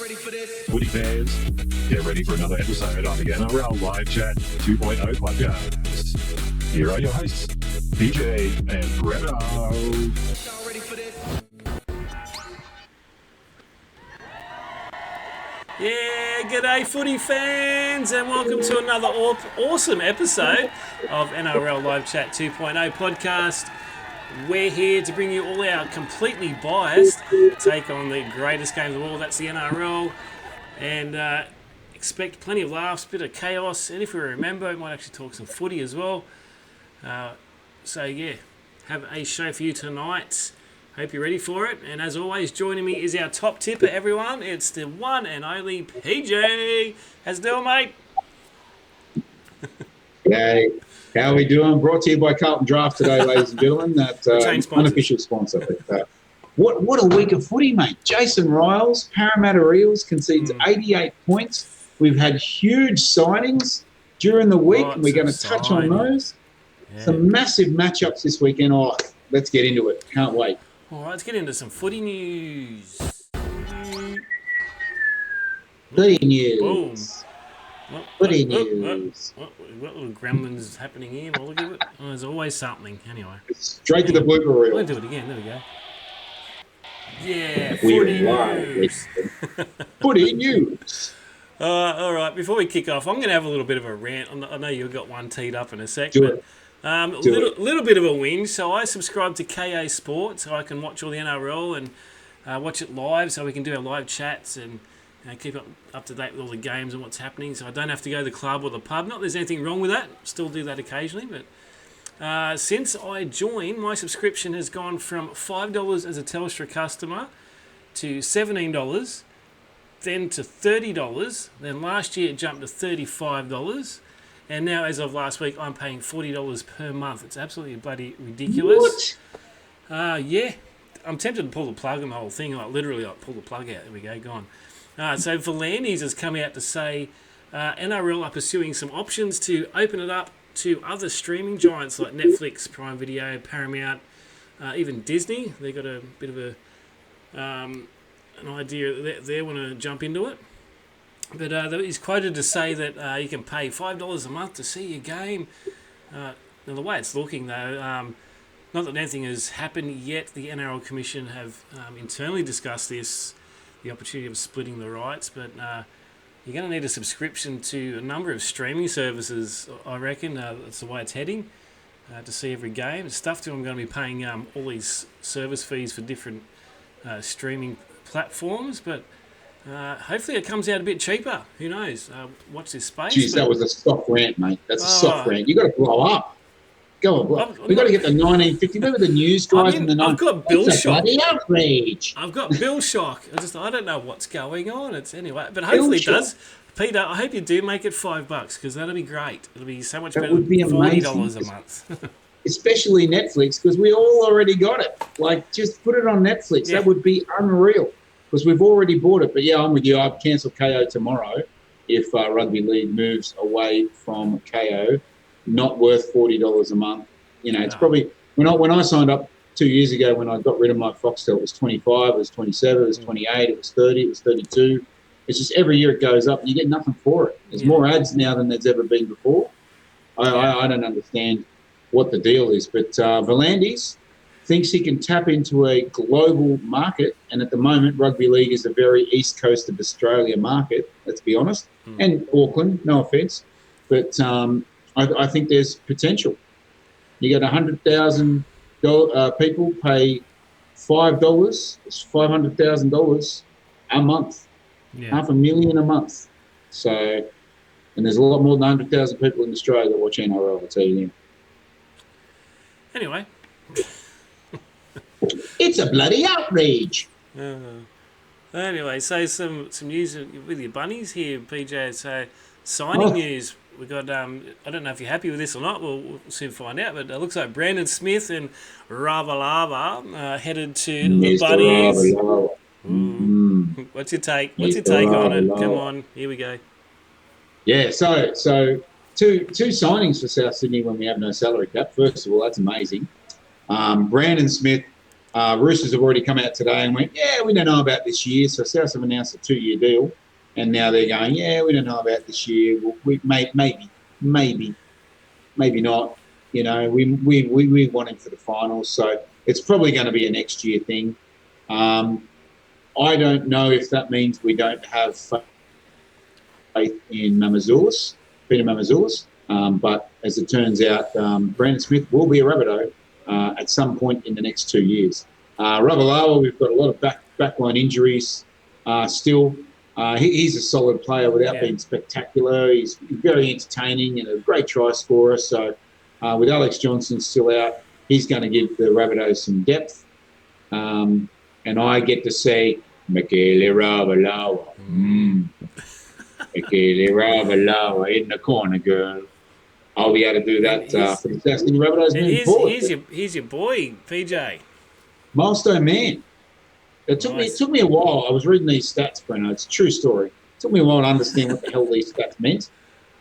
Footy fans, get ready for another episode of the NRL Live Chat 2.0 podcast. Here are your hosts, PJ and Brennan. Yeah, g'day footy fans and welcome to another awesome episode of NRL Live Chat 2.0 podcast. We're here to bring you all our completely biased take on the greatest game of the world, that's the NRL, and expect plenty of laughs, bit of chaos, and if we remember, we might actually talk some footy as well. So yeah, have a show for you tonight. Hope you're ready for it. And as always, joining me is our top tipper, everyone. It's the one and only PJ. How's it doing, mate? Hey, how are we doing? Brought to you by Carlton Draft today, ladies and gentlemen. That unofficial sponsor. But, what a week of footy, mate. Jason Riles, Parramatta Eels, concedes 88 points. We've had huge signings during the week, and we're going to touch on those. Yeah. Some massive matchups this weekend. Oh, let's get into it. Can't wait. All right, let's get into some footy news. Footy news. Boom. Footy news. What little gremlins happening here? Well, look at it. Oh, there's always something. Anyway. Straight to the blooper reel. We'll do it again. There we go. Yeah, footy news. Footy news. All right, before we kick off, I'm going to have a little bit of a rant. I know you've got one teed up in a sec. Do it. Little bit of a whinge. So I subscribe to KA Sport so I can watch all the NRL and watch it live so we can do our live chats and keep up to date with all the games and what's happening, so I don't have to go to the club or the pub. Not that there's anything wrong with that. Still do that occasionally, but since I joined, my subscription has gone from $5 as a Telstra customer to $17, then to $30, then last year it jumped to $35, and now as of last week I'm paying $40 per month. It's absolutely bloody ridiculous. What? Yeah, I'm tempted to pull the plug on the whole thing. Literally, pull the plug out. There we go, gone. So Volandis has come out to say NRL are pursuing some options to open it up to other streaming giants like Netflix, Prime Video, Paramount, even Disney. They've got a bit of an idea that they want to jump into it. But he's quoted to say that you can pay $5 a month to see your game. Now, the way it's looking, though, not that anything has happened yet. The NRL Commission have internally discussed this, the opportunity of splitting the rights, but you're going to need a subscription to a number of streaming services, I reckon. That's the way it's heading, to see every game. It's tough to I'm going to be paying all these service fees for different streaming platforms, but hopefully it comes out a bit cheaper. Who knows? Watch this space. Jeez, that was a soft rant, mate. That's a soft rant. You've got to blow up. Go on, we've got to get the 1950. Remember the news guys in the 1950s? I've got bill shock. Bloody outrage. I've got bill shock. I don't know what's going on. It's anyway, but hopefully it does. Peter, I hope you do make it $5 because that'll be great. It'll be so much better than $40 a month. Especially Netflix, because we all already got it. Like, just put it on Netflix. Yeah. That would be unreal because we've already bought it. But yeah, I'm with you. I'd cancel KO tomorrow if Rugby League moves away from KO. Not worth $40 a month. You know, it's probably when I signed up 2 years ago, when I got rid of my Foxtel, it was 25, it was 27, it was 28, it was 30, it was 32. It's just every year it goes up and you get nothing for it. There's more ads now than there's ever been before. I don't understand what the deal is, but Volandis thinks he can tap into a global market, and at the moment Rugby League is a very east coast of Australia market, let's be honest, and Auckland, no offence, but I think there's potential. You got 100,000 people pay $5. It's $500,000 a month, $500,000 a month. So, and there's a lot more than 100,000 people in Australia that watch NRL. I'll tell you. Anyway, it's a bloody outrage. Anyway, so some news with your bunnies here, PJ. So signing news. We got, I don't know if you're happy with this or not, we'll soon find out, but it looks like Brandon Smith and Ravalava headed to the Bunnies. What's your take? What's your take on it? Come on, here we go. Yeah, so two signings for South Sydney when we have no salary cap. First of all, that's amazing. Brandon Smith, Roosters have already come out today and went, yeah, we don't know about this year. So South have announced a 2-year deal, and now they're going, yeah, we don't know about this year. We maybe not. You know, we want him for the finals, so it's probably going to be a next year thing. I don't know if that means we don't have faith in Peter Mamazoulis, but as it turns out, Brandon Smith will be a Rabbitoh at some point in the next 2 years. Ravalawa, we've got a lot of backline injuries still. He's a solid player without being spectacular. He's very entertaining and a great try scorer. So with Alex Johnson still out, he's going to give the Rabbitohs some depth. And I get to say, Michaele Ravalawa. Michaele Ravalawa in the corner, girl. I'll be able to do that for the South Sydney Rabbitohs moving forward. Here's your boy, PJ. Milestone man. It took me a while. I was reading these stats, Brennan. It's a true story. It took me a while to understand what the hell these stats meant.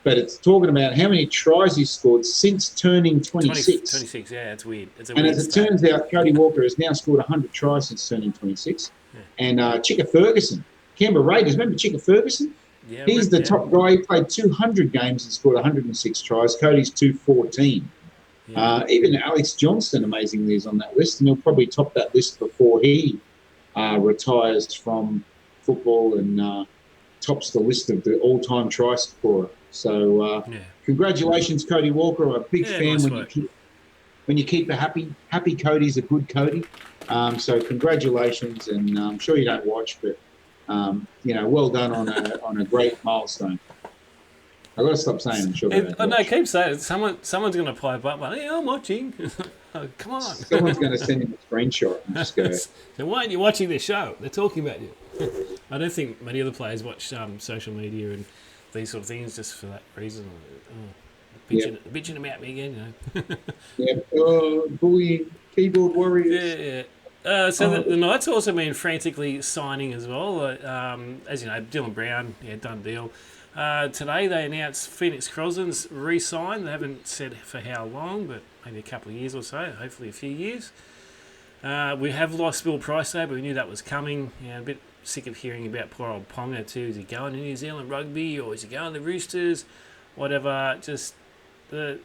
But it's talking about how many tries he's scored since turning 26. 26, yeah, it's weird. And as it turns out, Cody Walker has now scored 100 tries since turning 26. Yeah. And Chicka Ferguson, Canberra Raiders, remember Chicka Ferguson? Yeah, he's the top guy. He played 200 games and scored 106 tries. Cody's 214. Yeah. Even Alex Johnston, amazingly, is on that list, and he'll probably top that list before he retires from football and tops the list of the all-time try scorer. So congratulations, Cody Walker. I'm a big fan nice when you keep a happy Cody's a good Cody. So congratulations, and I'm sure you don't watch, but well done on a great milestone. I've got to stop saying I'm sure. Keep saying it. Someone's going to pipe up. Hey, I'm watching. Oh, come on. Someone's going to send him a screenshot and just go. So why aren't you watching this show? They're talking about you. I don't think many other players watch social media and these sort of things just for that reason. Bitching about me again, bullying keyboard warriors. Yeah. So the Knights also been frantically signing as well. As you know, Dylan Brown, done deal. Today they announced Phoenix Crosland's re-signed. They haven't said for how long, but maybe a couple of years or so, hopefully a few years. We have lost Bill Price though, but we knew that was coming. A bit sick of hearing about poor old Ponga too. Is he going to New Zealand rugby or is he going to the Roosters? Whatever. Just the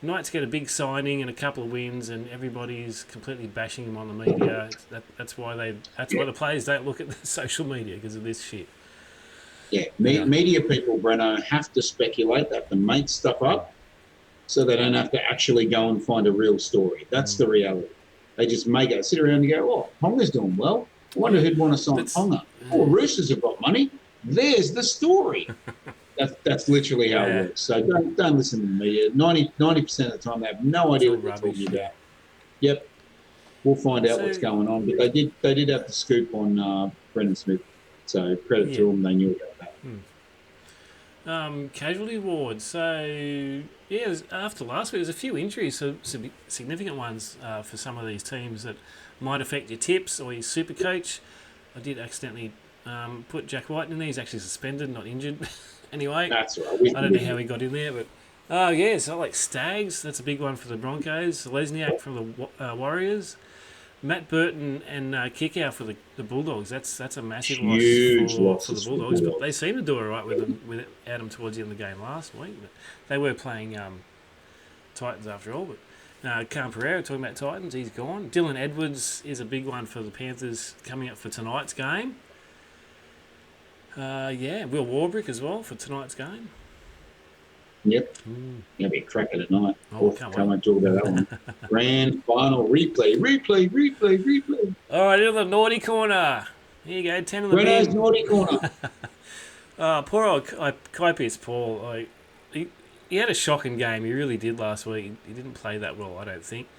Knights get a big signing and a couple of wins, and everybody's completely bashing him on the media. That's why the players don't look at the social media, because of this shit. Yeah, media people, Brenno, have to speculate. They have to make stuff up so they don't have to actually go and find a real story. That's the reality. They just make it, sit around and go, oh, Ponga's doing well. I wonder who'd want to sign Ponga. Oh, Roosters have got money. There's the story. That's literally how it works. So don't listen to the media. 90% of the time they have no idea what they're talking about. Yep. We'll find out what's going on. But they did have the scoop on Brendan Smith. So credit to them, they knew about that. Casualty ward. So, after last week, there's a few injuries, so some significant ones for some of these teams that might affect your tips or your super coach. I did accidentally put Jack White in there. He's actually suspended, not injured. Anyway, that's right. I don't know how he got in there, but so like Stags, that's a big one for the Broncos. Lesniak from the Warriors. Matt Burton and Kickout for the Bulldogs. That's a massive loss for the Bulldogs, but they seem to do all right with Adam towards the end of the game last week. But they were playing Titans after all. But Cam Pereira, talking about Titans, he's gone. Dylan Edwards is a big one for the Panthers coming up for tonight's game. Will Warbrick as well for tonight's game. Yep. Gonna be a cracker tonight. Can't wait to talk about that one. Grand final replay. All right, in the naughty corner. Here you go, 10 in the Brenno's naughty corner. Poor old Kaipius Paul. He had a shocking game. He really did last week. He didn't play that well, I don't think.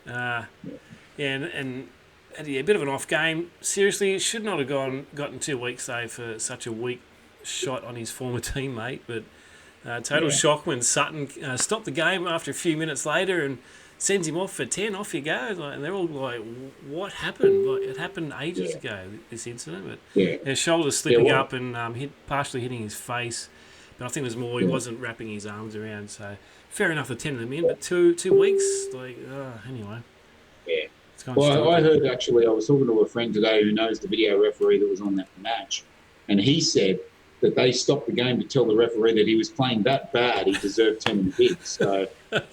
And had a bit of an off game. Seriously, should not have gotten 2 weeks though for such a weak shot on his former teammate, but. Total shock when Sutton stopped the game after a few minutes later and sends him off for 10. Off you go. And they're all like, what happened? It happened ages ago, this incident. But his shoulder slipping up and partially hitting his face. But I think it was more he wasn't wrapping his arms around. So fair enough, the 10 of them in. But two weeks, anyway. Yeah. Well, I heard actually, I was talking to a friend today who knows the video referee that was on that match, and he said that they stopped the game to tell the referee that he was playing that bad, he deserved 10 bigs. So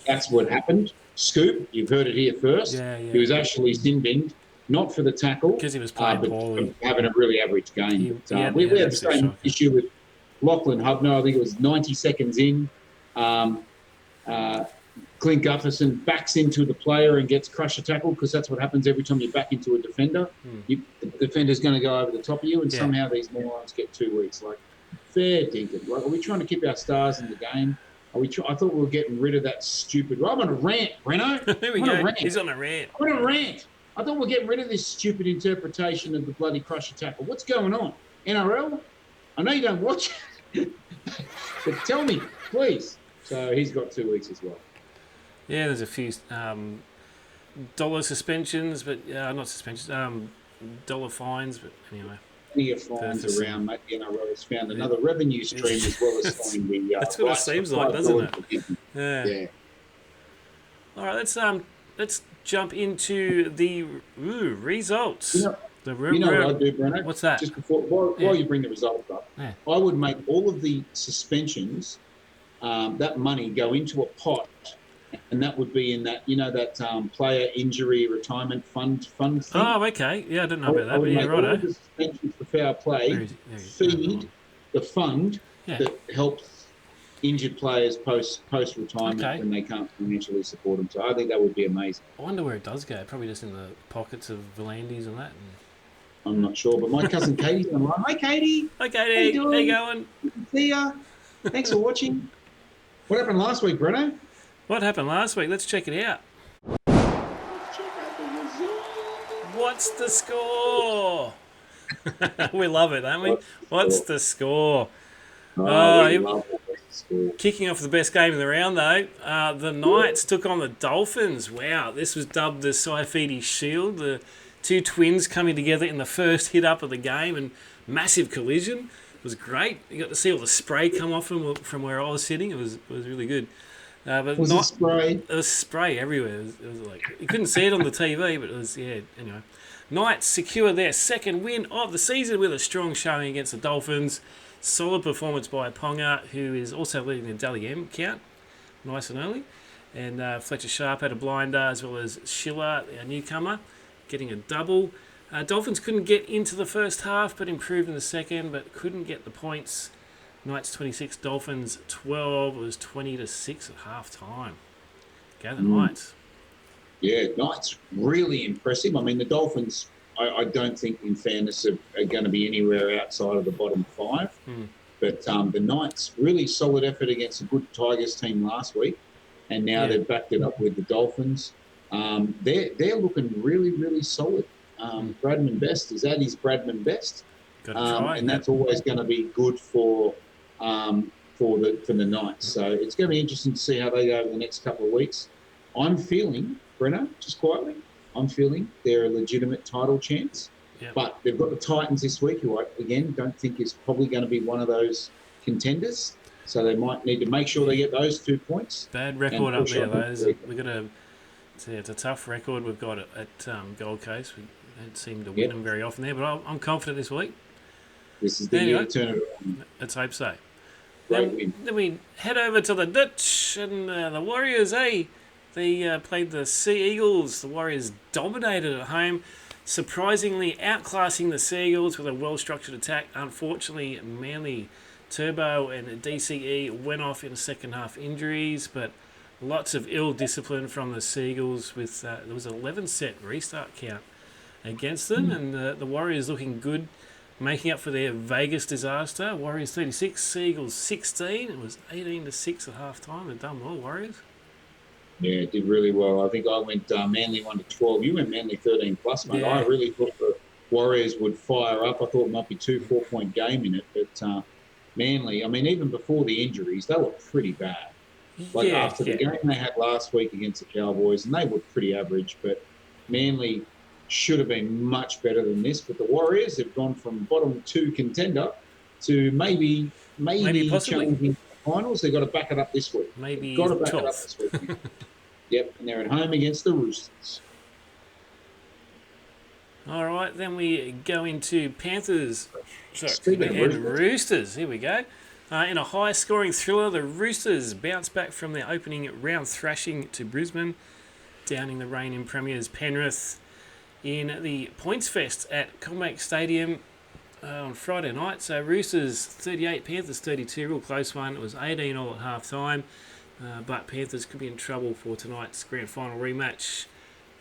that's what happened. Scoop, you've heard it here first. Yeah. He was actually sin-binned, not for the tackle, because he was playing but poorly. having a really average game. We had the same issue with Lachlan Hubner. I think it was 90 seconds in. Clint Gutherson backs into the player and gets crusher tackle, because that's what happens every time you back into a defender. The defender's going to go over the top of you, and somehow these morons get 2 weeks. Like, fair dinkum. Like, are we trying to keep our stars in the game? I thought we were getting rid of that stupid... I'm on a rant, Breno. Here we go. He's on a rant. I'm on a rant. I thought we were getting rid of this stupid interpretation of the bloody crusher tackle. What's going on? NRL? I know you don't watch it, but tell me, please. So he's got 2 weeks as well. Yeah, there's a few dollar suspensions, but not suspensions, dollar fines, but anyway. Plenty of fines around, mate. The NRL has found another revenue stream as well as finding the... That's what it seems like, doesn't it? Yeah. All right, let's jump into the results. You know what I'd do, Brennan? What's that? Just before, while you bring the results up, I would make all of the suspensions, that money go into a pot, and that would be in that, that player injury retirement fund thing. Oh, okay. Yeah, I didn't know about that. But yeah, right. All the suspensions for foul play feed the fund that helps injured players post retirement when they can't financially support them. So I think that would be amazing. I wonder where it does go. Probably just in the pockets of Volandis and that. I'm not sure, but my cousin Katie's on the line. Hi, Katie. Hi, Katie. How you going? Good to see ya. Thanks for watching. What happened last week, Breno? What happened last week? Let's check it out. What's the score? We love it, don't we? What's the score? Kicking off the best game of the round, though. The Knights took on the Dolphins. Wow, this was dubbed the Saifidi Shield. The two twins coming together in the first hit-up of the game, and massive collision. It was great. You got to see all the spray come off from where I was sitting. It was really good. But was it spray? There was spray everywhere. It was like you couldn't see it on the TV, but it was Anyway, Knights secure their second win of the season with a strong showing against the Dolphins. Solid performance by Ponga, who is also leading the Dally M count, nice and early. And Fletcher Sharp had a blinder, as well as Schiller, our newcomer, getting a double. Dolphins couldn't get into the first half, but improved in the second, but couldn't get the points. Knights 26, Dolphins 12. It was 20-6 at half time. Go the Knights. Yeah, Knights really impressive. I mean, the Dolphins, I don't think, in fairness, are going to be anywhere outside of the bottom five. But the Knights, really solid effort against a good Tigers team last week, and now they've backed it up with the Dolphins. They're looking really, really solid. Bradman Best is at his Bradman Best, and that's always going to be good for the Knights. So it's going to be interesting to see how they go over the next couple of weeks. I'm feeling, Brenner, just quietly, they're a legitimate title chance. Yep. But they've got the Titans this week, who I, again, don't think is probably going to be one of those contenders. So they might need to make sure they get those 2 points. Bad record up there, though. It's a tough record we've got at Gold Coast. We don't seem to win them very often there, but I'm confident this week. This is the year to turn it around. Let's hope so. Then we head over to the Dutch and the Warriors, They played the Sea Eagles. The Warriors dominated at home, surprisingly outclassing the Sea Eagles with a well-structured attack. Unfortunately, Manly, Turbo and DCE went off in second half injuries, but lots of ill discipline from the Sea Eagles. With there was an 11-set restart count against them, and the Warriors looking good, making up for their Vegas disaster. Warriors 36, Sea Eagles 16. It was 18-6 at half time. They've done well, Warriors. Yeah, it did really well. I think I went Manly 1-12. You went Manly 13 plus, mate. Yeah. I really thought the Warriors would fire up. I thought it might be 2 4-point game in it, but Manly, I mean, even before the injuries, they were pretty bad. After the game they had last week against the Cowboys, and they were pretty average, but Manly should have been much better than this. But the Warriors have gone from bottom 2 contender to maybe challenging the finals. They've got to back it up this week. Maybe got to back it up this week. Yep, and they're at home against the Roosters. All right, then we go into Panthers Speaking of and Roosters. Roosters. Here we go. In a high-scoring thriller, the Roosters bounce back from their opening round thrashing to Brisbane, downing the reigning premiers Penrith in the Points Fest at Combank Stadium on Friday night. So Roosters 38, Panthers 32, real close one. It was 18 all at half-time, but Panthers could be in trouble for tonight's grand final rematch.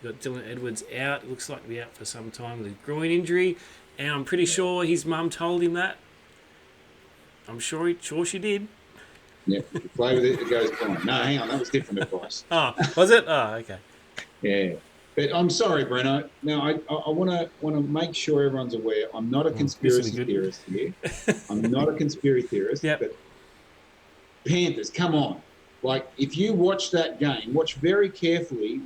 We've got Dylan Edwards out. It looks like to be out for some time with a groin injury, and I'm pretty sure his mum told him that. I'm sure she did. Yeah, play with it, it goes fine. No, hang on, that was different advice. Oh, was it? Oh, okay. Yeah, but I'm sorry, Breno. Now, I want to make sure everyone's aware. I'm not a conspiracy theorist here. I'm not a conspiracy theorist. Yep. But Panthers, come on! Like, if you watch that game, watch very carefully.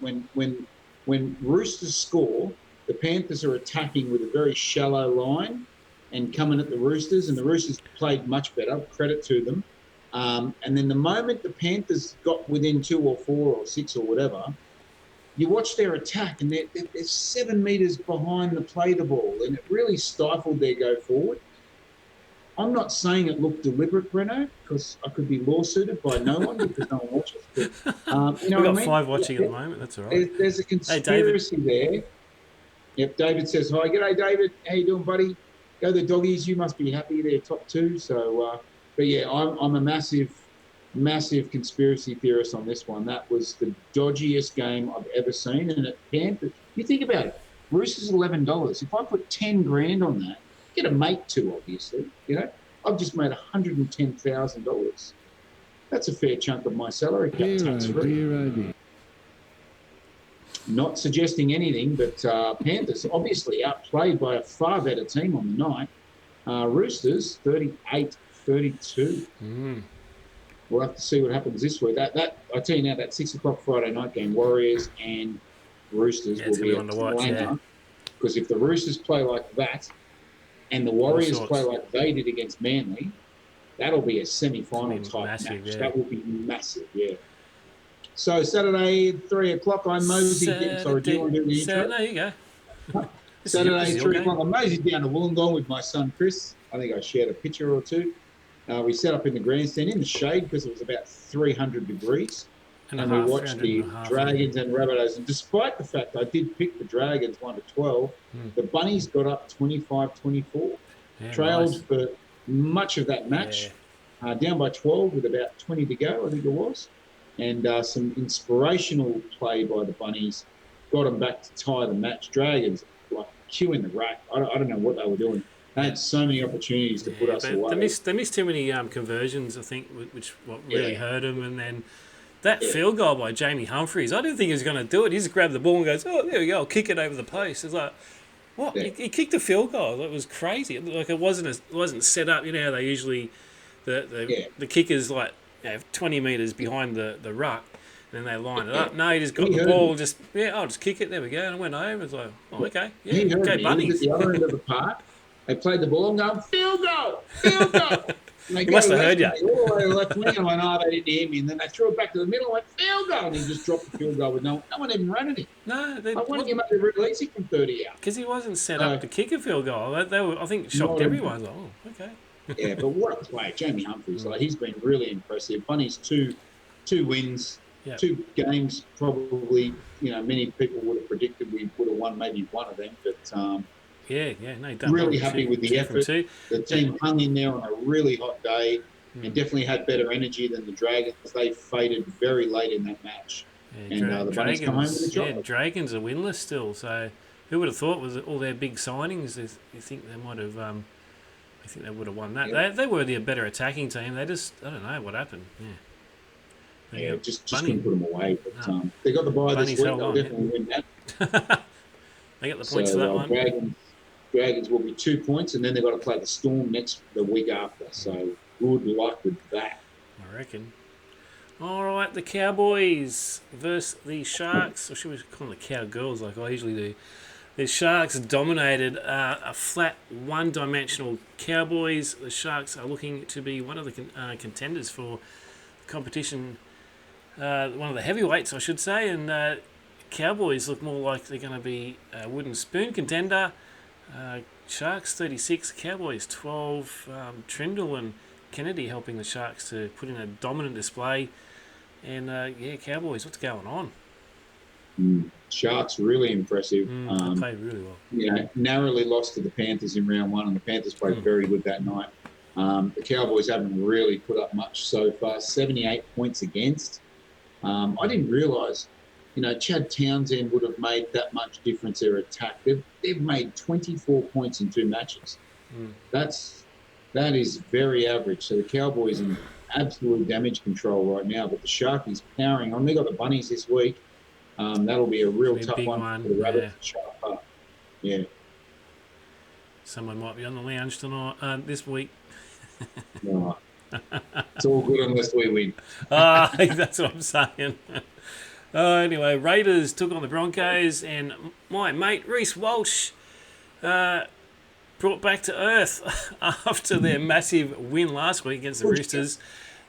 When Roosters score, the Panthers are attacking with a very shallow line and coming at the Roosters, and the Roosters played much better. Credit to them. And then the moment the Panthers got within 2 or 4 or 6 or whatever, you watch their attack, and they're 7 metres behind the play the ball, and it really stifled their go forward. I'm not saying it looked deliberate, Breno, because I could be lawsuited by no one because no one watches. But, We've got 5 watching at the moment. That's all right. There's a conspiracy there. Yep, David says hi. G'day, David. How you doing, buddy? Go the Doggies. You must be happy they're top 2. So, but yeah, I'm a massive conspiracy theorist on this one. That was the dodgiest game I've ever seen. And at Panthers, you think about it, Roosters $11. If I put 10 grand on that, get a mate too, obviously. You know, I've just made $110,000. That's a fair chunk of my salary cut tax-free. Not suggesting anything, but Panthers obviously outplayed by a far better team on the night. Roosters 38-32. We'll have to see what happens this week. That I tell you now, that 6 o'clock Friday night game, Warriors and Roosters will be a flanger. Because if the Roosters play like that, and the Warriors play like they did against Manly, that'll be a semi-final type match. Yeah. That will be massive, yeah. So Saturday, 3 o'clock, I'm moseyed. Sorry, do you want to do the intro? No, you go. Saturday, 3 o'clock, I'm moseyed down to Wollongong with my son Chris. I think I shared a picture or two. We set up in the grandstand in the shade because it was about 300 degrees. And we watched the Dragons and Rabbitohs. And despite the fact I did pick the Dragons 1-12, the Bunnies got up 25-24. Trailed for much of that match, down by 12 with about 20 to go, I think it was. And some inspirational play by the Bunnies got them back to tie the match. Dragons, like, queuing the rack. I don't know what they were doing. They had so many opportunities to put us away. They missed too many conversions, I think, which really hurt them. And then that field goal by Jamie Humphries, I didn't think he was going to do it. He just grabbed the ball and goes, oh, there we go, I'll kick it over the post. It's like, what? Yeah. He kicked a field goal. It was crazy. Like, it wasn't set up. You know how they usually, the kickers, like, 20 metres behind the ruck, and then they line it up. No, he just got the ball, I'll just kick it. There we go. And I went home. It was like, oh, okay. Yeah, he heard okay, me. Bunnies. He was at the other end of the park. They played the ball and going, field goal. He must have heard you. All the way to the left wing, and I went, oh, they didn't hear me. And then they threw it back to the middle and went, field goal. And he just dropped the field goal with no one even running it. No. Why didn't you make it real easy from 30 out? Because he wasn't set up to kick a field goal. They were, I think, shocked everyone. Like, oh, okay. Yeah, but what a play. Jamie Humphries, he's been really impressive. Bunnies, two wins, 2 games probably, many people would have predicted we would have won maybe one of them, but really happy with the effort. The team hung in there on a really hot day and definitely had better energy than the Dragons. They faded very late in that match. And the Bunnies come home with a job. Dragons are winless still, so who would have thought with all their big signings, you think they might have... I think they would have won that. Yeah. They were the better attacking team. They just, I don't know what happened. Just couldn't put them away. But they got the bye this week. They'll definitely win that. They got the points for that one. Dragons will be 2 points, and then they've got to play the Storm the week after. So good luck with that. I reckon. All right, the Cowboys versus the Sharks. Or should we call them the Cowgirls like I usually do? The Sharks dominated a flat, one-dimensional Cowboys. The Sharks are looking to be one of the contenders for the competition, one of the heavyweights, I should say. And Cowboys look more like they're going to be a wooden spoon contender. Sharks 36, Cowboys 12. Trindle and Kennedy helping the Sharks to put in a dominant display. And Cowboys, what's going on? Sharks really impressive. They played really well. Narrowly lost to the Panthers in round one, and the Panthers played very good that night. The Cowboys haven't really put up much so far. 78 points against. I didn't realise, Chad Townsend would have made that much difference. Their attack. They've made 24 points in 2 matches. That is very average. So the Cowboys in absolute damage control right now, but the Sharkies powering on. They got the Bunnies this week. That'll be a real tough one for the Rabbits. Yeah. Someone might be on the lounge tonight, this week. No. It's all good unless we win. That's what I'm saying. Anyway, Raiders took on the Broncos, and my mate Reece Walsh brought back to earth after their massive win last week against the Roosters.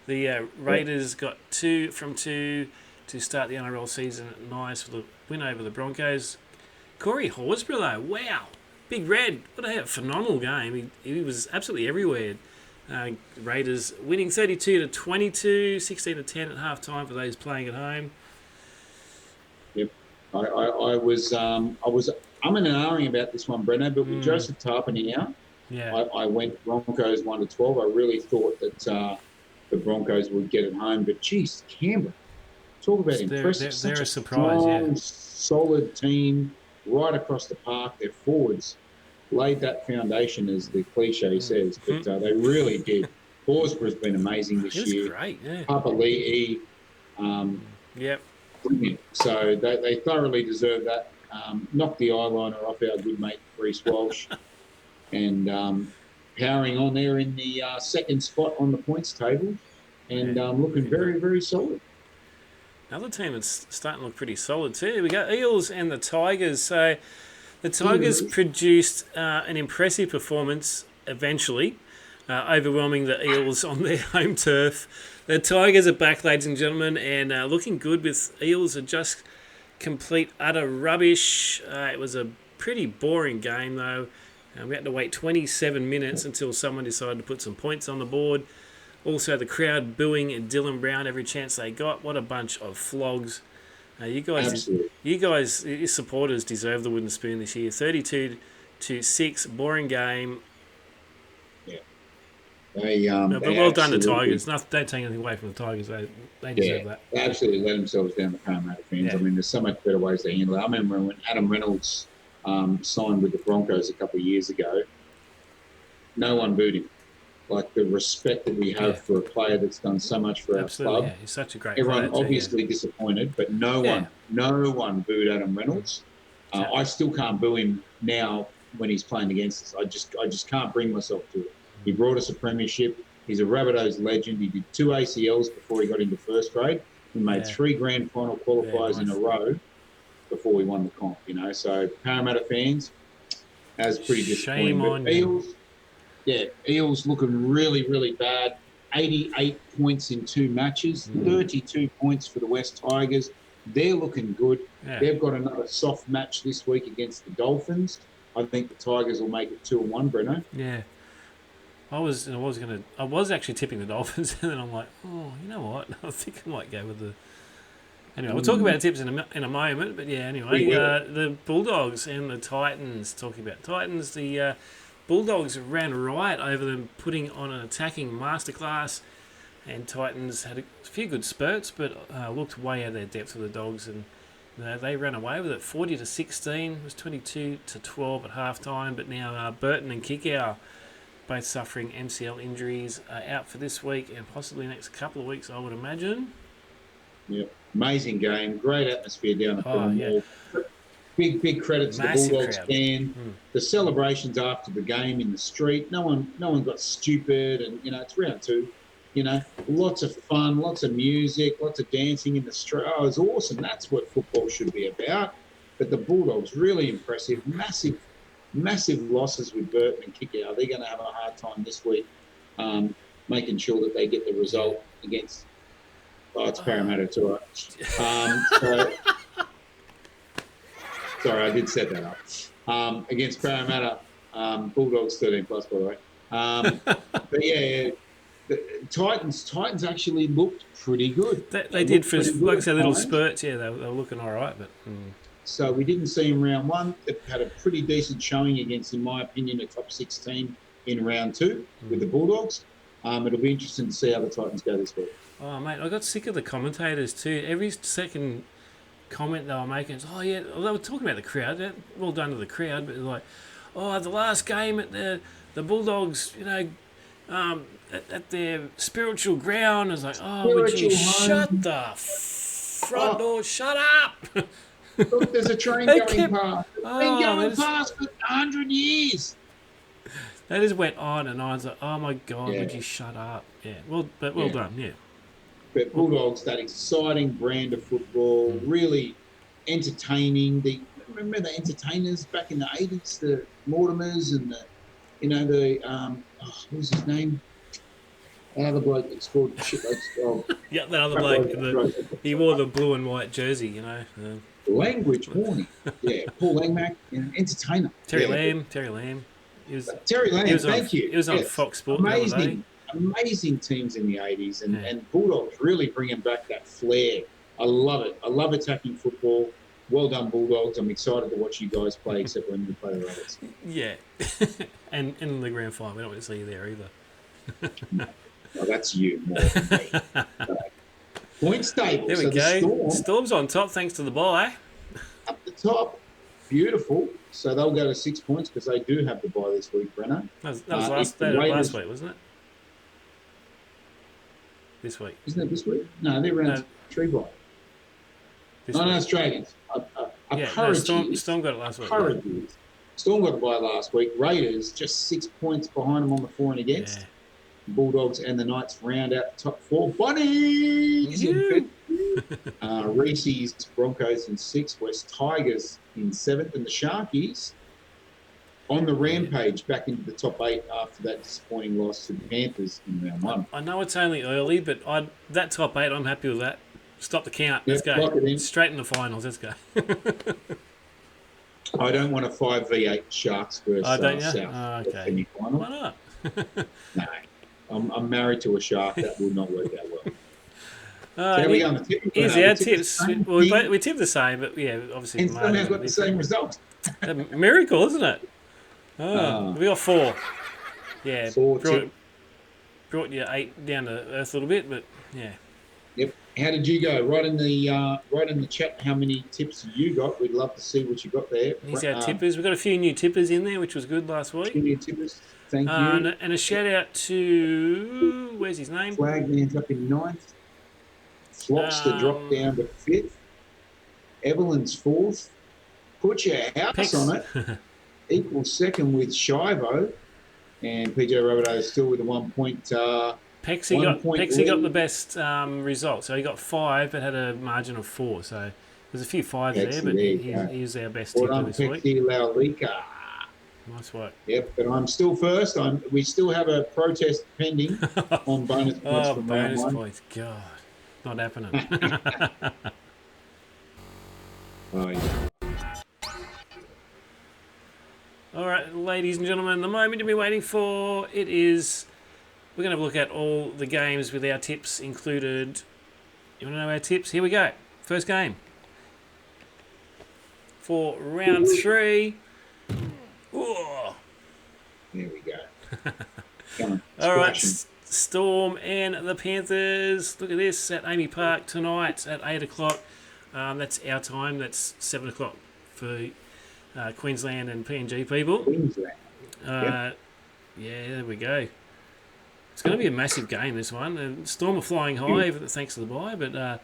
The Raiders got 2 from 2 to start the NRL season. Nice for the win over the Broncos. Corey Horsburgh, though, wow. Big Red, what a phenomenal game. He was absolutely everywhere. Raiders winning 32-22, 16-10 at half time for those playing at home. Yep. I was I'm in an ahhing about this one, Brennan, but with Joseph Tarpany out, I went Broncos 1-12. I really thought that the Broncos would get it home, but geez, Canberra, talk about impressive. They're a surprise, strong, solid team right across the park. Their forwards laid that foundation, as the cliche says, but they really did. Horsburgh's been amazing this year. Great, yeah. Papa Lee, brilliant. So they thoroughly deserve that. Knocked the eyeliner off our good mate Reece Walsh, and powering on there in the second spot on the points table, and looking very, very solid. Another team that's starting to look pretty solid too. We got Eels and the Tigers. So the Tigers produced an impressive performance eventually, overwhelming the Eels on their home turf. The Tigers are back, ladies and gentlemen, and looking good with Eels are just complete utter rubbish. It was a pretty boring game though. We had to wait 27 minutes until someone decided to put some points on the board. Also, the crowd booing Dylan Brown every chance they got. What a bunch of flogs. You guys, your supporters deserve the wooden spoon this year. 32-6, boring game. Yeah. But well done to Tigers. Don't take anything away from the Tigers. They deserve that. They absolutely let themselves down, the Parramatta fans. Yeah. I mean, there's so much better ways to handle it. I remember when Adam Reynolds signed with the Broncos a couple of years ago, no one booed him. Like the respect that we have for a player that's done so much for our club. Yeah, he's such a great Everyone player obviously disappointed, but no one booed Adam Reynolds. I still can't boo him now when he's playing against us. I just can't bring myself to it. He brought us a premiership. He's a Rabbitohs legend. He did 2 ACLs before he got into first grade. He made 3 grand final qualifiers in a row before we won the comp. So Parramatta fans, that was pretty disappointing. Shame on you. Eels looking really, really bad. 88 points in 2 matches, 32 points for the West Tigers. They're looking good. Yeah. They've got another soft match this week against the Dolphins. I think the Tigers will make it 2-1, Brenno. Yeah. I was actually tipping the Dolphins, and then I'm like, oh, you know what? I think I might go with the. Anyway, we'll talk about tips in a moment, but anyway, the Bulldogs and the Titans. Talking about Titans, the Bulldogs ran riot over them, putting on an attacking masterclass, and Titans had a few good spurts, but looked way out of their depth with the Dogs, and they ran away with it. 40-16, it was 22-12 at halftime, but now Burton and Kikau, both suffering MCL injuries, are out for this week and possibly the next couple of weeks, I would imagine. Yeah, amazing game, great atmosphere down at Mall. Big credit to the Bulldogs fan. The celebrations after the game in the street. No one got stupid, and it's round 2. Lots of fun, lots of music, lots of dancing in the street. Oh, it was awesome. That's what football should be about. But the Bulldogs really impressive. Massive losses with Burton and Kikau. They're going to have a hard time this week, making sure that they get the result against. Oh, it's Parramatta, it's all right. Sorry, I did set that up. Against Parramatta, Bulldogs 13+, by the way. But yeah, the Titans actually looked pretty good. They did for, like I said, little spurts. Yeah, they were looking all right, but. So we didn't see them round one. They've had a pretty decent showing against, in my opinion, a top 6 team in round 2 with the Bulldogs. It'll be interesting to see how the Titans go this week. Oh, mate, I got sick of the commentators too. Every second comment they were making is, oh, yeah, they were talking about the crowd. Well done to the crowd, but like, oh, the last game at the Bulldogs, you know, at their spiritual ground. I was like, oh, would you shut the front door? Shut up! Look, there's a train going past. It's been going past for 100 years. They just went on and on. I was like, oh my God, would you shut up? Yeah, well done, yeah. But Bulldogs, that exciting brand of football, really entertaining. Remember the entertainers back in the 80s, the Mortimers and what was his name? Another bloke that scored shitloads. Yeah, that other bloke. He wore the blue and white jersey, you know. Language warning. Yeah, Paul Langmack, entertainer. Terry Lamb. Terry Lamb, thank you. He was on Fox Sport the other day. Amazing teams in the 80s, and Bulldogs really bringing back that flair. I love it. I love attacking football. Well done, Bulldogs. I'm excited to watch you guys play, except when you play the Rabbits. Yeah. And in the grand final, we don't want to see you there either. No, that's you more than me. Points table. There we go. Storm's on top thanks to the bye. Up the top. Beautiful. So they'll go to 6 points because they do have the bye this week, Brenner. That was last week, wasn't it? This week. Isn't it this week? No, they're round 3 bye. No, it's Dragons. Storm got it last week. Storm got the bye last week. Raiders just 6 points behind them on the for and against. Yeah. Bulldogs and the Knights round out the top 4. Bunnies in 5th. Reese's Broncos in 6th. West Tigers in 7th. And the Sharkies on the rampage back into the top 8 after that disappointing loss to the Panthers in round 1. I know it's only early, but that top 8, I'm happy with that. Stop the count. Let's go. Straight in the finals. Let's go. I don't want a 5v8 Sharks versus South. Okay. Final. Why not? No. I'm married to a shark. That will not work out well. So we go on the tip. Here's our tips. We tipped the same, but yeah, obviously. And somehow got the same result. A miracle, isn't it? We got 4. Yeah, 4 brought you 8 down to earth a little bit, but yeah. Yep. How did you go? Write in the chat how many tips you got. We'd love to see what you got there. Here's our tippers. We've got a few new tippers in there, which was good last week. A few new tippers. Thank you. And a shout out to, where's his name? Flagman's up in 9th. Flopster dropped down to 5th. Evelyn's 4th. Put your house on it. Equals 2nd with Shivo. And PJ Rabbitoh is still with a 1 point. Pexy got the best result. So he got 5 but had a margin of 4. So there's a few 5s there, but he's our best tipper this week. Laulika. Nice work. Yep, but I'm still first. We still have a protest pending on bonus points from round 1. Points. God, not happening. Oh, yeah. All right, ladies and gentlemen, the moment you've been waiting for, it is... We're going to have a look at all the games with our tips included. You want to know our tips? Here we go. First game. For round 3. Ooh. There we go. Come on, all right, Storm and the Panthers. Look at this at Amy Park tonight at 8 o'clock. That's our time. That's 7 o'clock for Queensland and PNG people. Queensland. Yeah, there we go. It's going to be a massive game, this one. Storm are flying high, thanks to the bye, but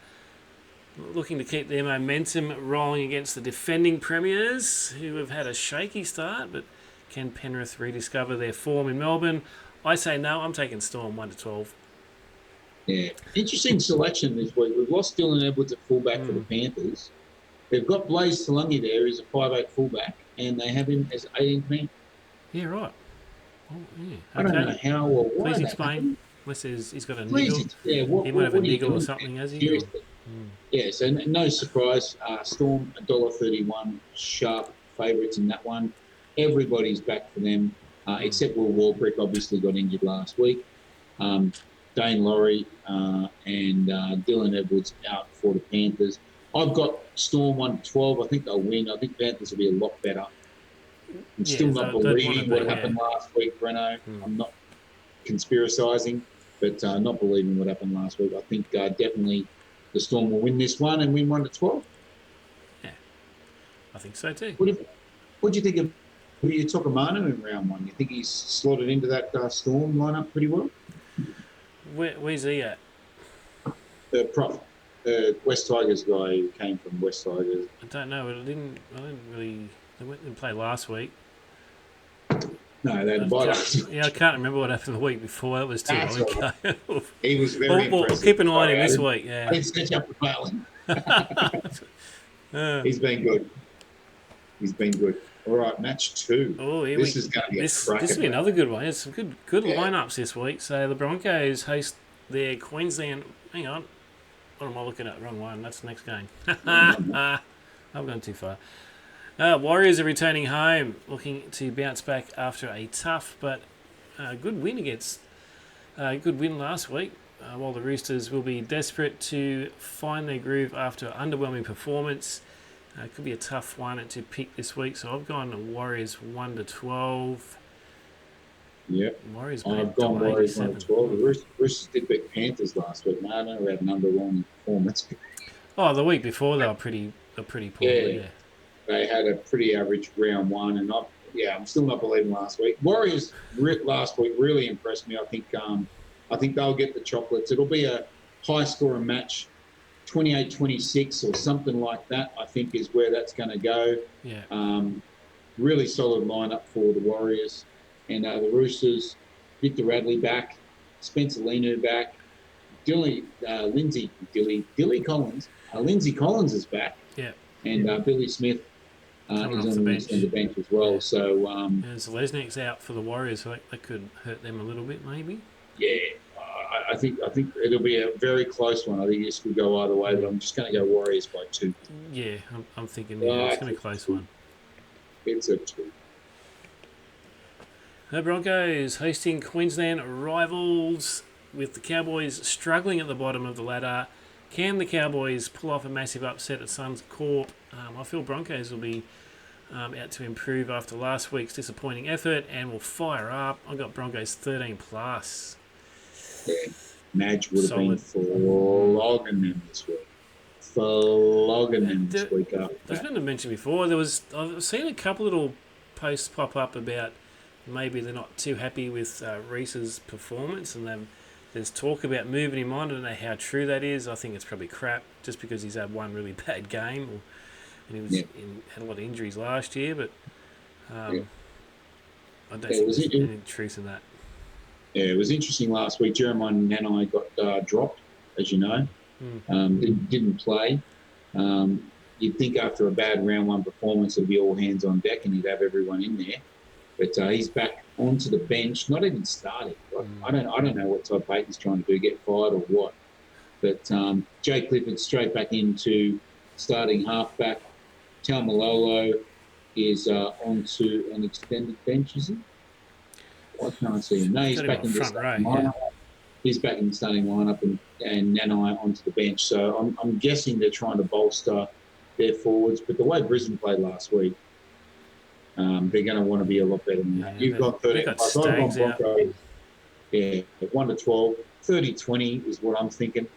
looking to keep their momentum rolling against the defending premiers, who have had a shaky start, but can Penrith rediscover their form in Melbourne? I say no, I'm taking Storm 1-12. Yeah, interesting selection this week. We've lost Dylan Edwards at fullback for the Panthers. They've got Blaze Salungi there, who's a 5'8 fullback, and they have him as 18 Yeah, right. Oh, yeah. I don't know how or why. Please explain. Unless he's got a niggle. Yeah, he might have a niggle or something, has he? Seriously. Yeah, so no surprise. Storm $1.31 sharp favourites in that one. Everybody's back for them, except Will Warbrick obviously got injured last week. Dane Laurie and Dylan Edwards out for the Panthers. I've got Storm 1-12. I think they'll win. I think Panthers will be a lot better. I'm still not believing what happened last week, Breno. I'm not conspiracising, but not believing what happened last week. I think definitely the Storm will win this one and win 1-12. Yeah, I think so too. What do you think of Tokamano in round one? You think he's slotted into that Storm lineup pretty well? Where's he at? The prop, West Tigers guy who came from West Tigers. I don't know. I didn't really. They went and played last week. No, they had a bye last week. Yeah, I can't remember what happened the week before. That was too long ago. He was very impressive. Keep an eye on him this week. Yeah. I didn't sketch up the failing. He's been good. All right, match 2. This is going to be this will be another good one. There's some good lineups this week. So the Broncos host their Queensland. Hang on, what am I looking at? Wrong one. That's the next game. I've gone too far. Warriors are returning home, looking to bounce back after a tough but good win last week. While the Roosters will be desperate to find their groove after an underwhelming performance. It could be a tough one to pick this week, so I've gone Warriors 1-12. Yep. Warriors. I've gone Warriors 1-12. The Roosters did beat Panthers last week. No, I don't know about an underwhelming performance. Oh, the week before they were pretty poor. Yeah. They had a pretty average round one, and I'm still not believing last week. Warriors last week really impressed me. I think they'll get the chocolates. It'll be a high-scoring match. 28-26 or something like that, I think, is where that's going to go. Yeah. Really solid lineup for the Warriors. And the Roosters, Victor Radley back, Spencer Lenu back, Lindsay Collins. Lindsay Collins is back. Yeah. And Billy Smith is on the bench as well. Yeah. So Zeleznik's out for the Warriors, so that could hurt them a little bit, maybe. Yeah. I think it'll be a very close one. I think this could go either way, but I'm just going to go Warriors by 2. Yeah, I'm thinking it's going to be a close one. It's a 2. The Broncos hosting Queensland rivals with the Cowboys struggling at the bottom of the ladder. Can the Cowboys pull off a massive upset at Suncorp? I feel Broncos will be out to improve after last week's disappointing effort and will fire up. I've got Broncos 13+. Yeah. Madge would have been flogging them this week. There's been a mention before. I've seen a couple little posts pop up about maybe they're not too happy with Reese's performance, and there's talk about moving him on. I don't know how true that is. I think it's probably crap, just because he's had one really bad game, and he had a lot of injuries last year. But I don't think there's any truth in that. Yeah, it was interesting last week. Jeremiah Nanai got dropped, as you know. Didn't play. You'd think after a bad round one performance, it'd be all hands on deck and he'd have everyone in there. But he's back onto the bench, not even starting. I don't know what Todd Payton's trying to do, get fired or what. But Jay Clifford straight back into starting halfback. Taumalolo is onto an extended bench, is he? I can't see him. No, he's back in the starting lineup. He's back in the starting lineup and Nanai onto the bench. So I'm guessing they're trying to bolster their forwards. But the way Brisbane played last week, they're going to want to be a lot better than that. You've got 13. I've got Broncos. Yeah, 1-12. 30-20 is what I'm thinking.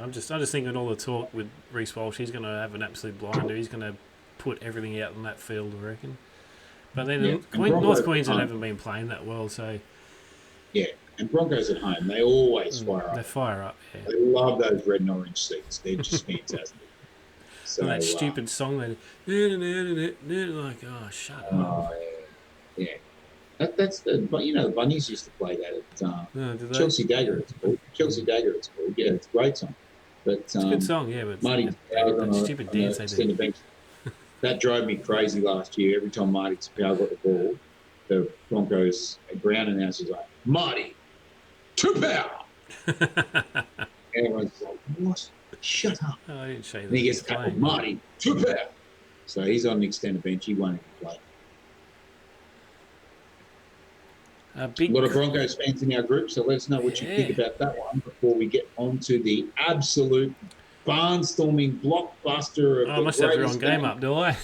I'm just thinking all the talk with Reece Walsh. He's going to have an absolute blinder. He's going to put everything out on that field, I reckon. But then North Queensland haven't been playing that well, so... Yeah, and Broncos at home, they always fire up. They fire up, yeah. They love those red and orange seats. They're just fantastic. So, and that stupid song, like, oh, shut up. Yeah. That's the... But, the Bunnies used to play that at Chelsea Dagger, it's called. Yeah, it's a great song. But, it's a good song, yeah, but Marty that stupid dance they do. That drove me crazy last year. Every time Marty Tapau got the ball, the Broncos ground announcers like, Marty Tapau! Everyone's like, what? shut up. Oh, I didn't show you And he that gets he's tackled. playing. Marty, super. So he's on the extended bench. He won't even play. A lot of Broncos fans in our group, so let us know what you think about that one before we get on to the absolute barnstorming blockbuster of I the must have the wrong greatest game up, do I?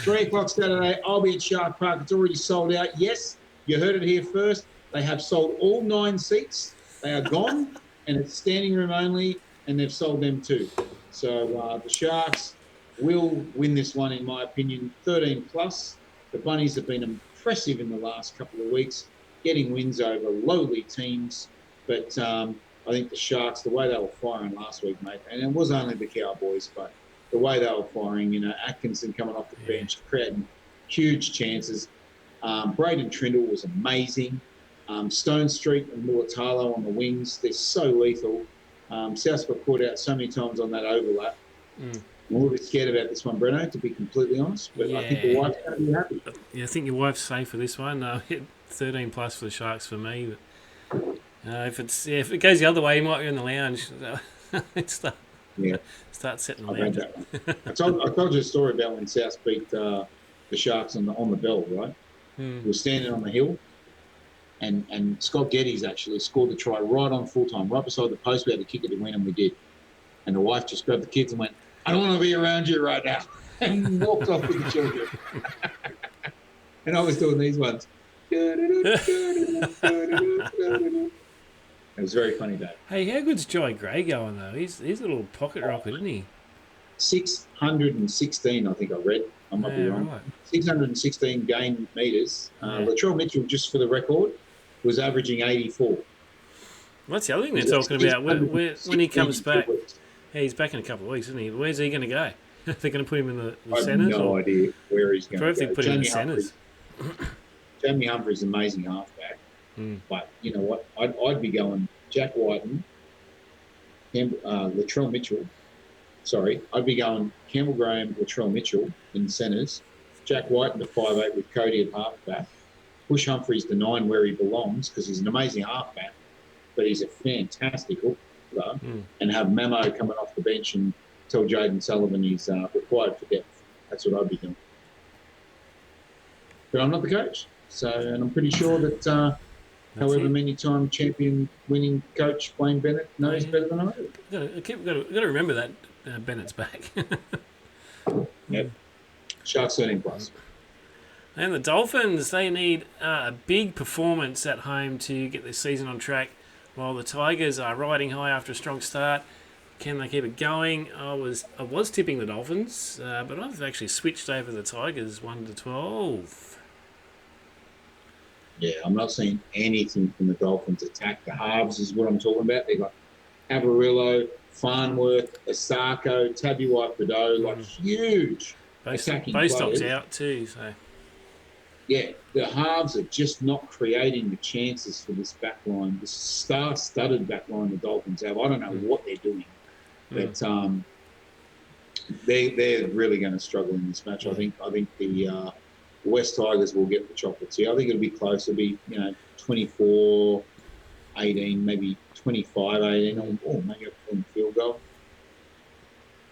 3 o'clock Saturday, I'll be at Shark Park. It's already sold out. Yes, you heard it here first. They have sold all 9 seats. They are gone, and it's standing room only, and they've sold them too. So the Sharks will win this one, in my opinion, 13 plus. The Bunnies have been impressive in the last couple of weeks, getting wins over lowly teams. But I think the Sharks, the way they were firing last week, mate, and it was only the Cowboys, but the way they were firing, Atkinson coming off the bench, creating huge chances. Braden Trindle was amazing. Stone Street and Mulatalo on the wings, they're so lethal. South were caught out so many times on that overlap. I'm a little bit scared about this one, Breno, to be completely honest, but I think the wife's going to be happy. Yeah, I think your wife's safe for this one. Hit 13 plus for the Sharks for me. But if it goes the other way, you might be in the lounge. Start setting the lounge. I told you a story about when South beat the Sharks on the bell, right? We were standing on the hill, and Scott Geddes actually scored the try right on full time, right beside the post. We had to kick it to win, and we did. And the wife just grabbed the kids and went, "I don't want to be around you right now," and walked off with the children. And I was doing these ones. It was a very funny day. Hey, how good's Jai Gray going though? He's a little pocket rocket, isn't he? 616, I think I read. I might be wrong. Right. 616 gain meters. Latrell Mitchell, just for the record, was averaging 84. Well, that's the other thing they're talking about. When he comes back, he's back in a couple of weeks, isn't he? Where's he going to go? They're going to put him in the centres? I have no idea where he's going to go. Probably put him in the centres. Jamie Humphrey's an amazing halfback. But you know what? I'd be going Jack Whiten, Latrell Mitchell. Sorry, I'd be going Campbell Graham, Latrell Mitchell in the centres, Jack Whiten to 5'8" with Cody at halfback, push Humphreys to 9 where he belongs because he's an amazing halfback, but he's a fantastic hooker, and have Mamo coming off the bench and tell Jaden Sullivan he's required for depth. That's what I'd be doing. But I'm not the coach, and I'm pretty sure that however many time champion winning coach Wayne Bennett knows better than I do. We've got to remember that Bennett's back. Yep. Sharks 13 plus. And the Dolphins, they need a big performance at home to get this season on track, while the Tigers are riding high after a strong start. Can they keep it going? I was tipping the Dolphins, but I've actually switched over the Tigers 1-12. Yeah, I'm not seeing anything from the Dolphins attack. The halves is what I'm talking about. They've got Avarillo, Farnworth, Asako, Tabuai-Fidow, like huge attacking players. Bostock's out too, so... Yeah, the halves are just not creating the chances for this back line, this star-studded back line the Dolphins have. I don't know what they're doing, but they're really going to struggle in this match. I think the West Tigers will get the chocolates here. I think it'll be close. It'll be 24-18, maybe 25-18, or maybe a field goal.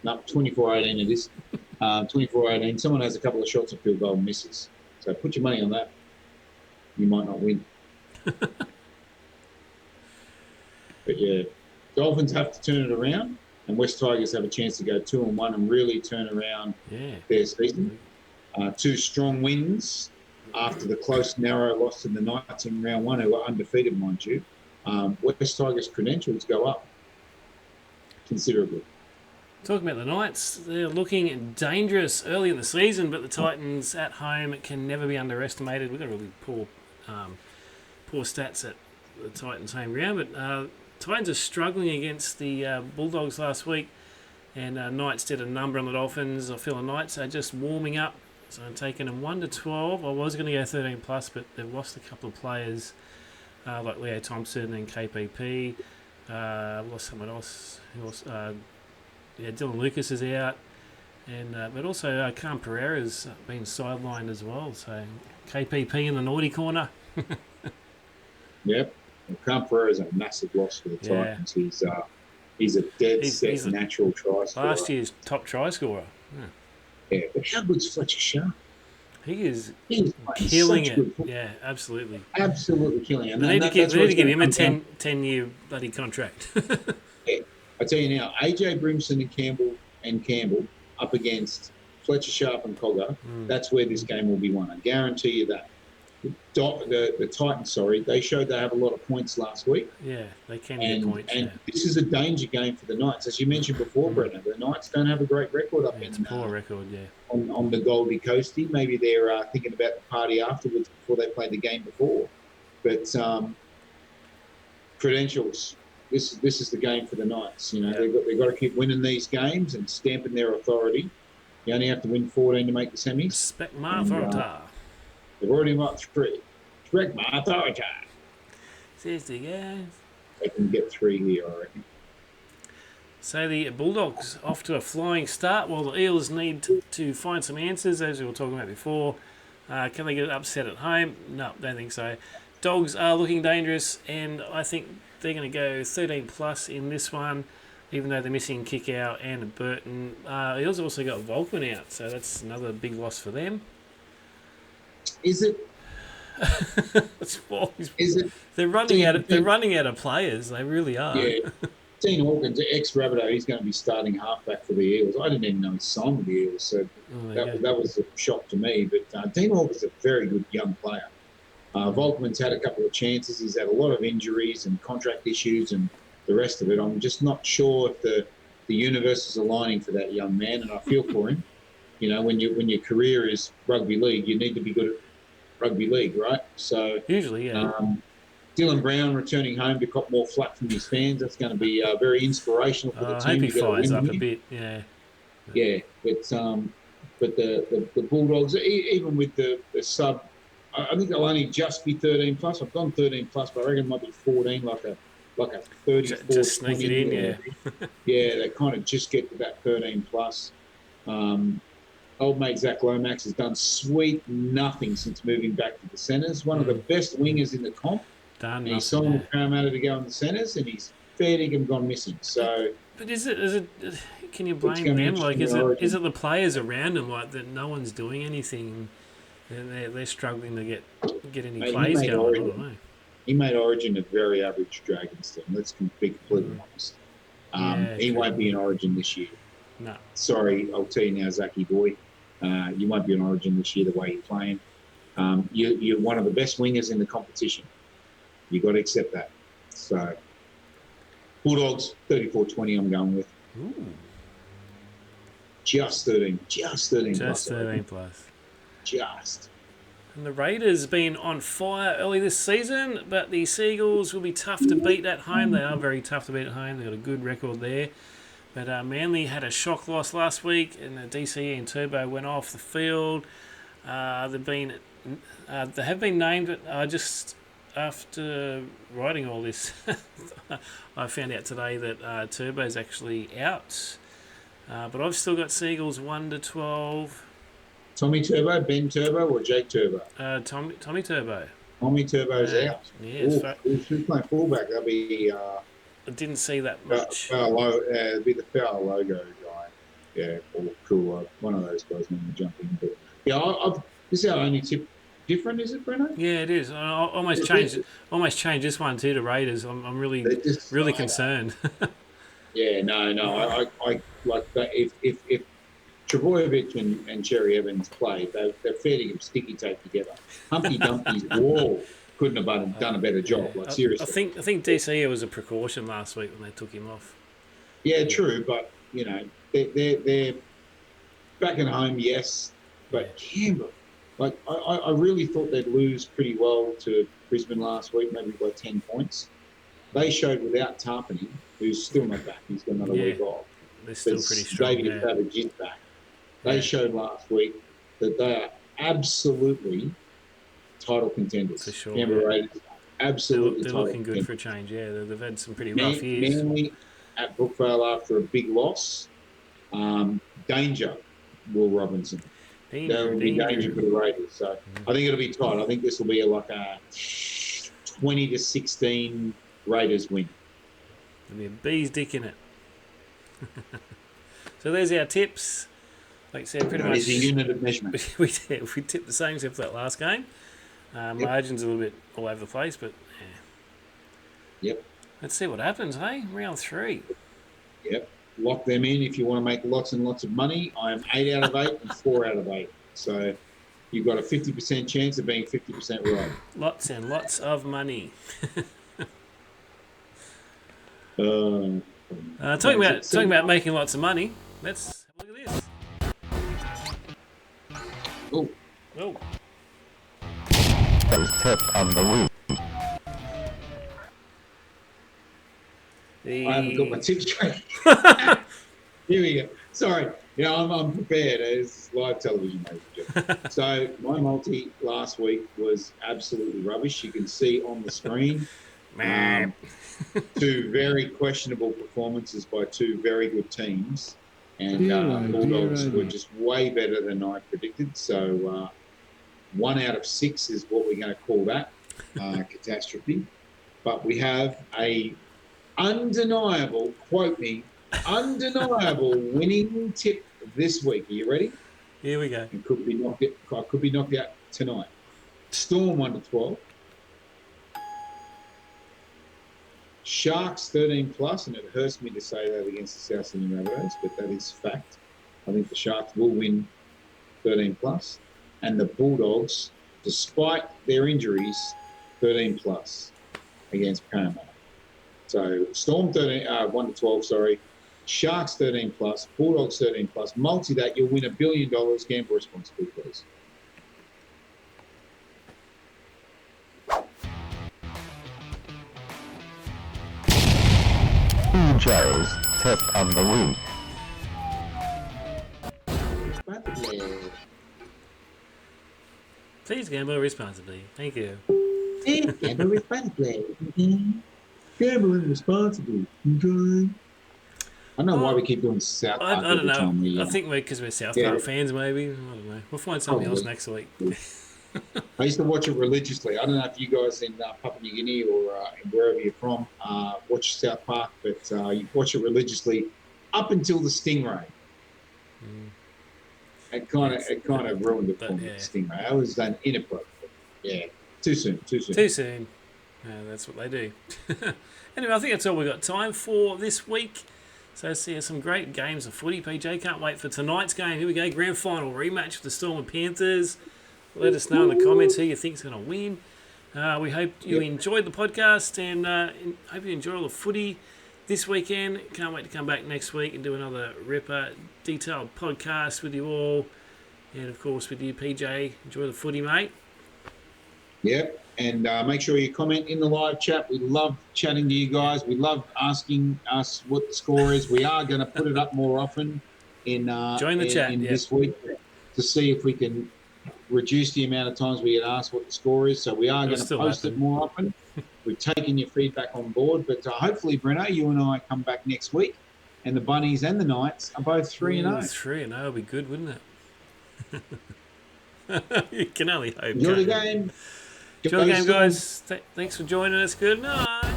No, 24-18 it is. 24-18. Someone has a couple of shots of field goal and misses. So put your money on that. You might not win. But yeah, Dolphins have to turn it around, and West Tigers have a chance to go 2-1 and really turn around their season. 2 strong wins after the close, narrow loss to the Knights in round 1, who were undefeated, mind you. West Tigers' credentials go up considerably. Talking about the Knights, they're looking dangerous early in the season, but the Titans at home can never be underestimated. We've got really poor stats at the Titans' home ground, but Titans are struggling against the Bulldogs last week, and Knights did a number on the Dolphins. I feel the Knights are just warming up, so I'm taking them 1-12. I was going to go 13 plus, but they've lost a couple of players like Leo Thompson and KPP. Lost someone else. Dylan Lucas is out, and but also Cam Pereira's been sidelined as well. So KPP in the naughty corner. Yep, Cam Pereira's a massive loss for the Titans. He's a dead He's set a natural try scorer. last year's top try scorer. Yeah, but how good's Fletcher Sharp? He is He's killing such it. good football. Yeah, absolutely. Absolutely killing it. They need to give him a 10-year bloody contract. Yeah. I tell you now, AJ Brimson and Campbell up against Fletcher Sharp and Cogger. That's where this game will be won. I guarantee you that. The Titans, they showed they have a lot of points last week. Yeah, they can get points. And this is a danger game for the Knights. As you mentioned before, Brennan, the Knights don't have a great record up it's a poor record, on the Goldie Coastie. Maybe they're thinking about the party afterwards before they played the game before. But credentials, this is the game for the Knights. You know, they've got to keep winning these games and stamping their authority. You only have to win 14 to make the semis. Respect my authority. They've already got 3. Respect my authority. Seriously, guys. They can get 3 here, I reckon. So the Bulldogs off to a flying start while the Eels need to find some answers, as we were talking about before. Can they get upset at home? No, don't think so. Dogs are looking dangerous, and I think they're going to go 13+ in this one, even though they're missing Kick-Out and Burton. Eels also got Volkman out, so that's another big loss for them. Is it? Is it? They're running out of players. They really are. Yeah. Dean Hawkins, ex-Rabbitoh, he's going to be starting halfback for the Eels. I didn't even know he signed with the Eels, so that was a shock to me. But Dean Hawkins is a very good young player. Volkman's had a couple of chances. He's had a lot of injuries and contract issues and the rest of it. I'm just not sure if the universe is aligning for that young man, and I feel for him. You know, when your career is rugby league, you need to be good at rugby league, right? So usually, yeah. Dylan Brown returning home to cop more flack from his fans. That's going to be very inspirational for the team. I hope he fires up a bit, yeah. Yeah, but the Bulldogs, even with the sub, I think they'll only just be 13+. I've gone 13+, but I reckon it might be 14, like a 34. Just sneak it in, yeah. Yeah, they kind of just get to that 13+. Old mate Zach Lomax has done sweet nothing since moving back to the centres. One of the best wingers in the comp. And he's signed with Parramatta to go in the centres, and he's fair dinkum gone missing. So, but is it? Can you blame them? Like, is it the players around him, like that? No one's doing anything. They're struggling to get any plays going. I don't know. He made Origin a very average Dragons team. Let's be completely honest. He won't be in Origin this year. No. Sorry, I'll tell you now, Zachy boy. You won't be in Origin this year the way you're playing. You're one of the best wingers in the competition. You've got to accept that. So, Bulldogs, 34-20 I'm going with. Ooh. Just 13. Just 13+. Just. And the Raiders have been on fire early this season, but the Seagulls will be tough to beat at home. They are very tough to beat at home. They've got a good record there. But Manly had a shock loss last week, and the DCE and Turbo went off the field. They have been named, but just after writing all this, I found out today that Turbo's actually out. But I've still got Seagulls 1-12. Tommy Turbo, Ben Turbo, or Jake Turbo? Tommy Turbo. Tommy Turbo's out. Yeah, who's playing fullback? That'll be. I didn't see that much. It'd be the foul logo guy. Yeah, or cool. One of those guys normally jump in. But yeah, this is our only tip. Different, is it, Brennan? Yeah, it is. I almost changed this one too to Raiders. I'm really concerned. Yeah, no. I like that. If Trebojevic and Cherry Evans played, they're fair to sticky tape together. Humpty Dumpty's wall couldn't have done a better job. Like, seriously. I think DCE was a precaution last week when they took him off. Yeah, true, but you know they're back at home, yes, but Canberra. Like, I really thought they'd lose pretty well to Brisbane last week, maybe by 10 points. They showed without Tarpany, who's still not back. He's got another week off. They're still pretty strong. David Savage is back. They showed last week that they are absolutely title contenders. For sure. Canberra Raiders, absolutely they're title looking good contenders. For a change, yeah. They've had some pretty rough years. Manly at Brookvale after a big loss. Danger, Will Robinson. There will be danger for the Raiders. So I think it'll be tight. I think this will be like a 20-16 Raiders win. There'll be a bee's dick in it. So there's our tips. Like I said, pretty much. It's a unit of measurement. we tipped the same except for that last game. Margins a little bit all over the place, but yeah. Yep. Let's see what happens, hey? Round 3. Yep. Lock them in if you want to make lots and lots of money. I am 8 out of 8 and 4 out of 8. So you've got a 50% chance of being 50% right. Lots and lots of money. Talking about making lots of money, let's have a look at this. Oh. Tip of the week. I haven't got my tip straight. Here we go. Sorry. Yeah, I'm prepared. It's live television, mate. So my multi last week was absolutely rubbish. You can see on the screen 2 very questionable performances by 2 very good teams. And Bulldogs were just way better than I predicted. So 1 out of 6 is what we're going to call that catastrophe. But we have a undeniable, quote me, undeniable winning tip this week. Are you ready? Here we go. It could be knocked out tonight. Storm 1-12. Sharks 13+, and it hurts me to say that against the South Sydney Rabbitohs, but that is fact. I think the Sharks will win 13+, and the Bulldogs, despite their injuries, 13+ against Parramatta. So Storm 1-12, sorry. Sharks 13+, Bulldogs 13+. Multi that, you'll win $1 billion. Gamble responsibly, please. PJ's tip of the week. Please gamble responsibly. Thank you. Gamble responsibly. Gambling responsibly. I don't know why we keep doing South Park. I don't know. Time I think because we're South Park fans, maybe. I don't know. We'll find something else next week. I used to watch it religiously. I don't know if you guys in Papua New Guinea or wherever you're from watch South Park, but you watch it religiously up until the Stingray. It kind of ruined it for me. The Stingray. I was done inappropriate. Yeah, too soon. Too soon. That's what they do. Anyway, I think that's all we've got time for this week. So see some great games of footy, PJ. Can't wait for tonight's game. Here we go, grand final rematch with the Storm and Panthers. Let us know in the comments who you think's going to win. We hope you enjoyed the podcast and hope you enjoy all the footy this weekend. Can't wait to come back next week and do another ripper, detailed podcast with you all. And, of course, with you, PJ. Enjoy the footy, mate. Yep. And make sure you comment in the live chat. We love chatting to you guys. We love asking us what the score is. We are going to put it up more often in Join the chat, this week to see if we can reduce the amount of times we get asked what the score is. So we are going to post it more often. We've taken your feedback on board. But hopefully, Brenno, you and I come back next week and the Bunnies and the Knights are both 3-0. 3-0 would be good, wouldn't it? You can only hope. Enjoy the game. Enjoy the game, guys. Thanks for joining us. Good night.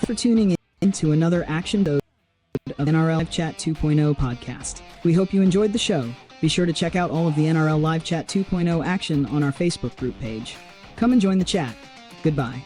For tuning in to another action dose of NRL Live Chat 2.0 podcast. We hope you enjoyed the show. Be sure to check out all of the NRL Live Chat 2.0 action on our Facebook group page. Come and join the chat. Goodbye.